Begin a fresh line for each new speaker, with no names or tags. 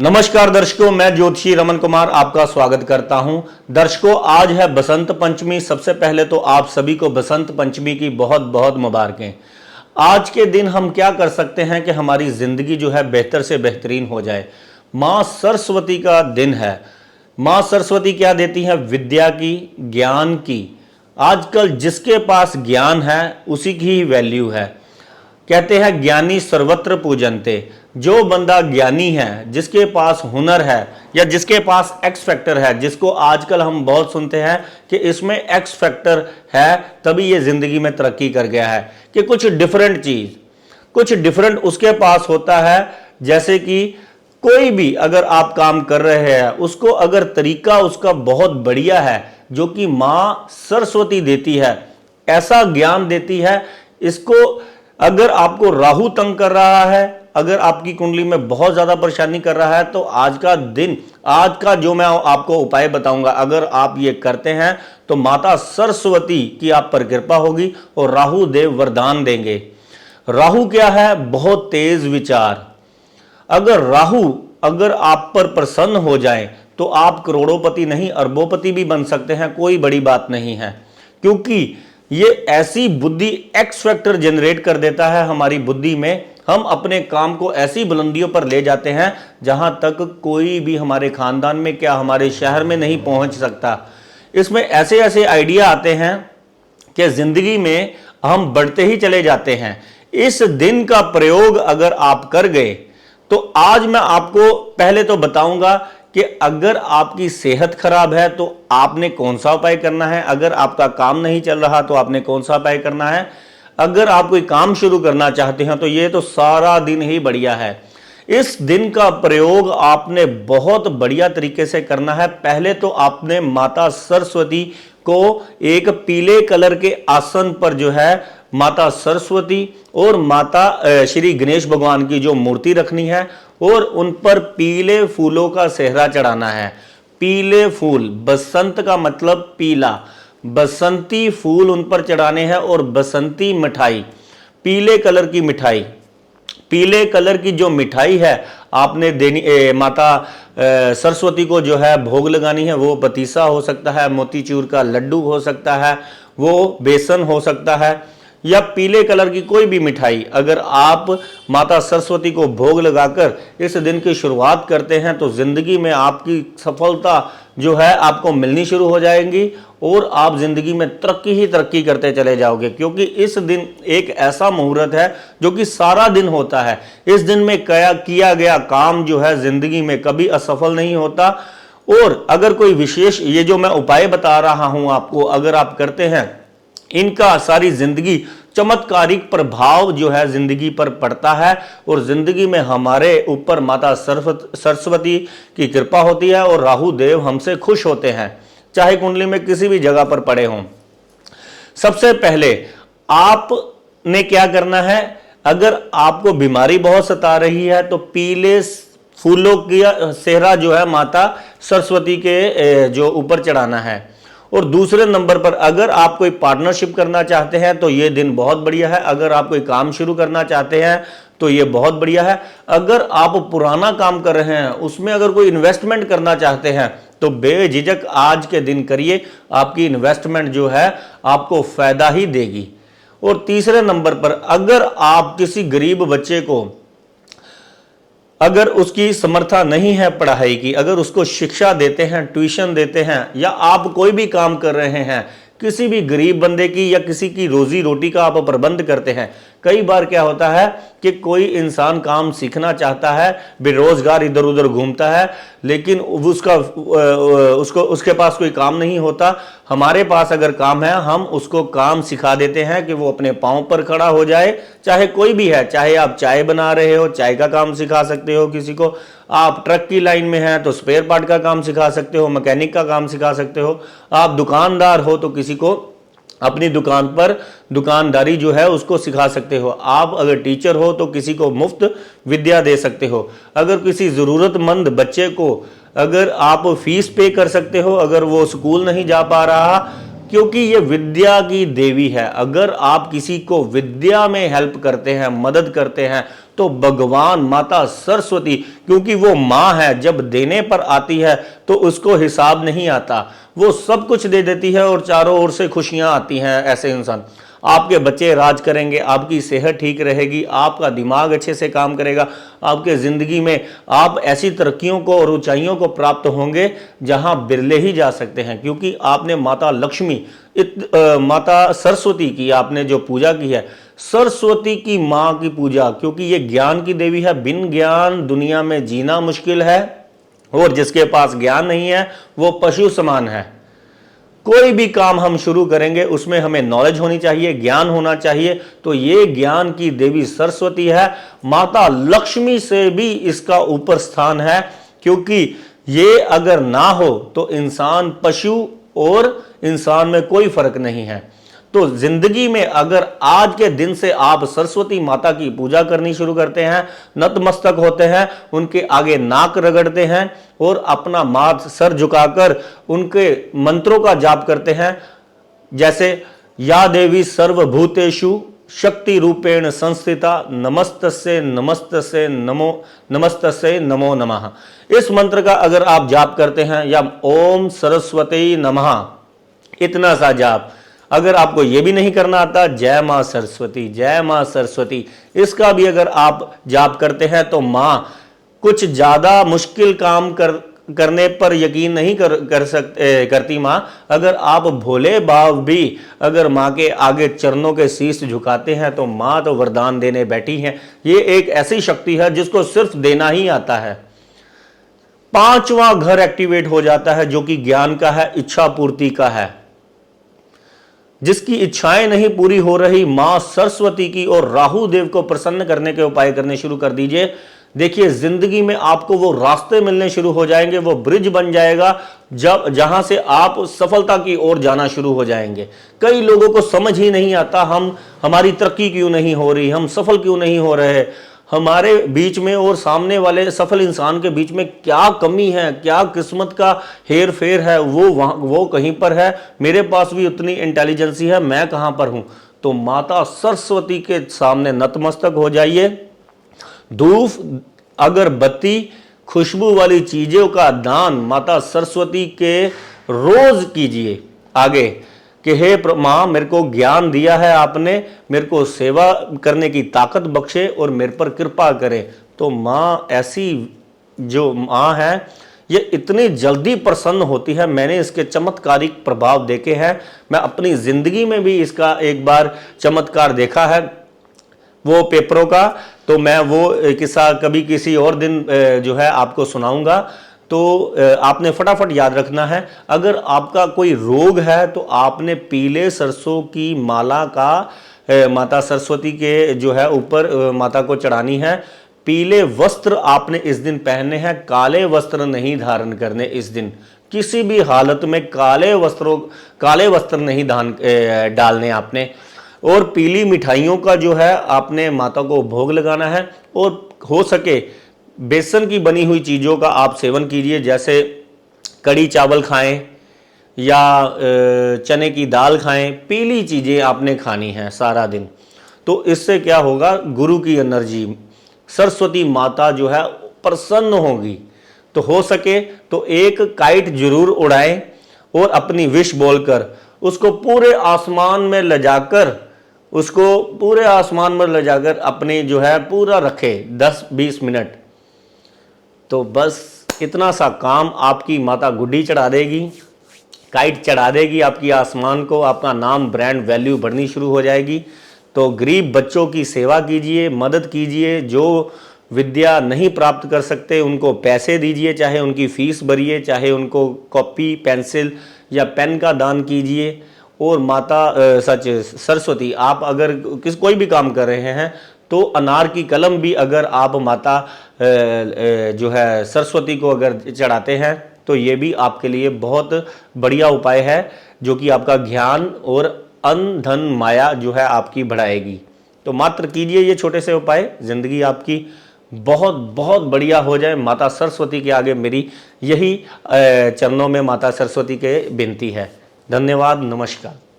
नमस्कार दर्शकों, मैं ज्योतिषी रमन कुमार आपका स्वागत करता हूं। दर्शकों, आज है बसंत पंचमी। सबसे पहले तो आप सभी को बसंत पंचमी की बहुत बहुत मुबारकें। आज के दिन हम क्या कर सकते हैं कि हमारी जिंदगी जो है बेहतर से बेहतरीन हो जाए। माँ सरस्वती का दिन है। माँ सरस्वती क्या देती है? विद्या की, ज्ञान की। आजकल जिसके पास ज्ञान है उसी की ही वैल्यू है। कहते हैं ज्ञानी सर्वत्र पूजनते। जो बंदा ज्ञानी है, जिसके पास हुनर है या जिसके पास एक्स फैक्टर है, जिसको आजकल हम बहुत सुनते हैं कि इसमें एक्स फैक्टर है, तभी ये जिंदगी में तरक्की कर गया है, कि कुछ डिफरेंट चीज, कुछ डिफरेंट उसके पास होता है। जैसे कि कोई भी अगर आप काम कर रहे हैं, उसको अगर तरीका उसका बहुत बढ़िया है, जो कि माँ सरस्वती देती है, ऐसा ज्ञान देती है। इसको अगर आपको राहु तंग कर रहा है, अगर आपकी कुंडली में बहुत ज्यादा परेशानी कर रहा है, तो आज का दिन, आज का जो मैं आपको उपाय बताऊंगा, अगर आप ये करते हैं तो माता सरस्वती की आप पर कृपा होगी और राहु देव वरदान देंगे। राहु क्या है? बहुत तेज विचार। अगर राहु अगर आप पर प्रसन्न हो जाए तो आप करोड़ोंपति नहीं, अरबोंपति भी बन सकते हैं। कोई बड़ी बात नहीं है, क्योंकि ये ऐसी बुद्धि, एक्स फैक्टर जनरेट कर देता है हमारी बुद्धि में। हम अपने काम को ऐसी बुलंदियों पर ले जाते हैं जहां तक कोई भी हमारे खानदान में, क्या हमारे शहर में नहीं पहुंच सकता। इसमें ऐसे ऐसे आइडिया आते हैं कि जिंदगी में हम बढ़ते ही चले जाते हैं। इस दिन का प्रयोग अगर आप कर गए तो आज मैं आपको पहले तो बताऊंगा कि अगर आपकी सेहत खराब है तो आपने कौन सा उपाय करना है, अगर आपका काम नहीं चल रहा तो आपने कौन सा उपाय करना है, अगर आप कोई काम शुरू करना चाहते हैं तो ये तो सारा दिन ही बढ़िया है। इस दिन का प्रयोग आपने बहुत बढ़िया तरीके से करना है। पहले तो आपने माता सरस्वती को एक पीले कलर के आसन पर जो है माता सरस्वती और माता श्री गणेश भगवान की जो मूर्ति रखनी है और उन पर पीले फूलों का सेहरा चढ़ाना है। पीले फूल, बसंत का मतलब पीला, बसंती फूल उन पर चढ़ाने हैं और बसंती मिठाई, पीले कलर की मिठाई, पीले कलर की जो मिठाई है आपने देनी, माता सरस्वती को जो है भोग लगानी है। वो पतीसा हो सकता है, मोतीचूर का लड्डू हो सकता है, वो बेसन हो सकता है, या पीले कलर की कोई भी मिठाई। अगर आप माता सरस्वती को भोग लगाकर इस दिन की शुरुआत करते हैं तो जिंदगी में आपकी सफलता जो है आपको मिलनी शुरू हो जाएगी और आप जिंदगी में तरक्की ही तरक्की करते चले जाओगे। क्योंकि इस दिन एक ऐसा मुहूर्त है जो कि सारा दिन होता है। इस दिन में किया गया काम जो है जिंदगी में कभी असफल नहीं होता। और अगर कोई विशेष, ये जो मैं उपाय बता रहा हूं आपको, अगर आप करते हैं, इनका सारी जिंदगी चमत्कारिक प्रभाव जो है जिंदगी पर पड़ता है और जिंदगी में हमारे ऊपर माता सरस्वती की कृपा होती है और राहु देव हमसे खुश होते हैं, चाहे कुंडली में किसी भी जगह पर पड़े हों। सबसे पहले आपने क्या करना है? अगर आपको बीमारी बहुत सता रही है तो पीले फूलों की सेहरा जो है माता सरस्वती के जो ऊपर चढ़ाना है। और दूसरे नंबर पर अगर आप कोई पार्टनरशिप करना चाहते हैं तो ये दिन बहुत बढ़िया है। अगर आप कोई काम शुरू करना चाहते हैं तो ये बहुत बढ़िया है। अगर आप पुराना काम कर रहे हैं, उसमें अगर कोई इन्वेस्टमेंट करना चाहते हैं तो बेझिझक आज के दिन करिए। आपकी इन्वेस्टमेंट जो है आपको फायदा ही देगी। और तीसरे नंबर पर अगर आप किसी गरीब बच्चे को, अगर उसकी समर्था नहीं है पढ़ाई की, अगर उसको शिक्षा देते हैं, ट्यूशन देते हैं, या आप कोई भी काम कर रहे हैं, किसी भी गरीब बंदे की या किसी की रोजी रोटी का आप प्रबंध करते हैं। कई बार क्या होता है कि कोई इंसान काम सीखना चाहता है, बेरोजगार इधर उधर घूमता है, लेकिन उसके पास कोई काम नहीं होता। हमारे पास अगर काम है, हम उसको काम सिखा देते हैं कि वो अपने पांव पर खड़ा हो जाए। चाहे कोई भी है, चाहे आप चाय बना रहे हो, चाय का काम सिखा सकते हो किसी को, आप ट्रक की लाइन में हैं तो स्पेयर पार्ट का काम सिखा सकते हो, मैकेनिक का काम सिखा सकते हो, आप दुकानदार हो तो किसी को अपनी दुकान पर दुकानदारी जो है उसको सिखा सकते हो, आप अगर टीचर हो तो किसी को मुफ्त विद्या दे सकते हो, अगर किसी ज़रूरतमंद बच्चे को अगर आप फीस पे कर सकते हो, अगर वो स्कूल नहीं जा पा रहा क्योंकि ये विद्या की देवी है। अगर आप किसी को विद्या में हेल्प करते हैं, मदद करते हैं, तो भगवान माता सरस्वती, क्योंकि वो माँ है, जब देने पर आती है तो उसको हिसाब नहीं आता, वो सब कुछ दे देती है और चारों ओर से खुशियां आती हैं। ऐसे इंसान, आपके बच्चे राज करेंगे, आपकी सेहत ठीक रहेगी, आपका दिमाग अच्छे से काम करेगा, आपके ज़िंदगी में आप ऐसी तरक्कियों को और ऊंचाइयों को प्राप्त होंगे जहां बिरले ही जा सकते हैं। क्योंकि आपने माता लक्ष्मी, माता सरस्वती की आपने जो पूजा की है, सरस्वती की माँ की पूजा, क्योंकि ये ज्ञान की देवी है। बिन ज्ञान दुनिया में जीना मुश्किल है, और जिसके पास ज्ञान नहीं है वो पशु समान है। कोई भी काम हम शुरू करेंगे उसमें हमें नॉलेज होनी चाहिए, ज्ञान होना चाहिए। तो ये ज्ञान की देवी सरस्वती है। माता लक्ष्मी से भी इसका ऊपर स्थान है, क्योंकि ये अगर ना हो तो इंसान पशु और इंसान में कोई फर्क नहीं है। तो जिंदगी में अगर आज के दिन से आप सरस्वती माता की पूजा करनी शुरू करते हैं, नतमस्तक होते हैं, उनके आगे नाक रगड़ते हैं और अपना माथ सर झुकाकर उनके मंत्रों का जाप करते हैं, जैसे या देवी सर्वभूतेषु शक्ति रूपेण संस्थिता नमस्तस्ये नमस्तस्ये नमस्तस्ये नमो नमः। इस मंत्र का अगर आप जाप करते हैं, या ओम सरस्वती नमः, इतना सा जाप। अगर आपको यह भी नहीं करना आता, जय मां सरस्वती, जय मां सरस्वती, इसका भी अगर आप जाप करते हैं, तो मां कुछ ज्यादा मुश्किल काम करने पर यकीन नहीं करती मां। अगर आप भोले भाव भी अगर मां के आगे चरणों के शीश झुकाते हैं, तो मां तो वरदान देने बैठी हैं। ये एक ऐसी शक्ति है जिसको सिर्फ देना ही आता है। पांचवा घर एक्टिवेट हो जाता है, जो कि ज्ञान का है, इच्छा पूर्ति का है। जिसकी इच्छाएं नहीं पूरी हो रही, मां सरस्वती की और राहु देव को प्रसन्न करने के उपाय करने शुरू कर दीजिए। देखिए, जिंदगी में आपको वो रास्ते मिलने शुरू हो जाएंगे, वो ब्रिज बन जाएगा जहां से आप सफलता की ओर जाना शुरू हो जाएंगे। कई लोगों को समझ ही नहीं आता, हमारी तरक्की क्यों नहीं हो रही, हम सफल क्यों नहीं हो रहे, हमारे बीच में और सामने वाले सफल इंसान के बीच में क्या कमी है, क्या किस्मत का हेर फेर है। वो कहीं पर है, मेरे पास भी उतनी इंटेलिजेंसी है, मैं कहां पर हूं। तो माता सरस्वती के सामने नतमस्तक हो जाइए। धूप, अगरबत्ती, खुशबू वाली चीजों का दान माता सरस्वती के रोज कीजिए आगे, कि हे मां, मेरे को ज्ञान दिया है आपने, मेरे को सेवा करने की ताकत बख्शे और मेरे पर कृपा करे। तो मां ऐसी जो मां है, ये इतनी जल्दी प्रसन्न होती है। मैंने इसके चमत्कारिक प्रभाव देखे हैं, मैं अपनी जिंदगी में भी इसका एक बार चमत्कार देखा है, वो पेपरों का। तो मैं वो किस्सा कभी किसी और दिन जो है आपको सुनाऊंगा। तो आपने फटाफट याद रखना है, अगर आपका कोई रोग है तो आपने पीले सरसों की माला का माता सरस्वती के जो है ऊपर माता को चढ़ानी है। पीले वस्त्र आपने इस दिन पहनने हैं, काले वस्त्र नहीं धारण करने इस दिन। किसी भी हालत में काले वस्त्र नहीं डालने आपने। और पीली मिठाइयों का जो है आपने माता को भोग लगाना है, और हो सके बेसन की बनी हुई चीज़ों का आप सेवन कीजिए, जैसे कड़ी चावल खाएं या चने की दाल खाएं। पीली चीज़ें आपने खानी हैं सारा दिन। तो इससे क्या होगा, गुरु की एनर्जी, सरस्वती माता जो है प्रसन्न होगी। तो हो सके तो एक काइट जरूर उड़ाएं और अपनी विश बोलकर उसको पूरे आसमान में ले जाकर अपने जो है पूरा रखे 10-20 मिनट। तो बस इतना सा काम आपकी माता गुड्डी चढ़ा देगी, काइट चढ़ा देगी आपकी आसमान को, आपका नाम ब्रांड वैल्यू बढ़नी शुरू हो जाएगी। तो गरीब बच्चों की सेवा कीजिए, मदद कीजिए, जो विद्या नहीं प्राप्त कर सकते उनको पैसे दीजिए, चाहे उनकी फीस भरिए, चाहे उनको कॉपी पेंसिल या पेन का दान कीजिए। और माता सरस्वती, आप अगर कोई भी काम कर रहे हैं तो अनार की कलम भी अगर आप माता जो है सरस्वती को अगर चढ़ाते हैं, तो ये भी आपके लिए बहुत बढ़िया उपाय है, जो कि आपका ज्ञान और अन्न धन माया जो है आपकी बढ़ाएगी। तो मात्र कीजिए ये छोटे से उपाय, जिंदगी आपकी बहुत बहुत बढ़िया हो जाए। माता सरस्वती के आगे मेरी यही चरणों में माता सरस्वती के विनती है। धन्यवाद, नमस्कार।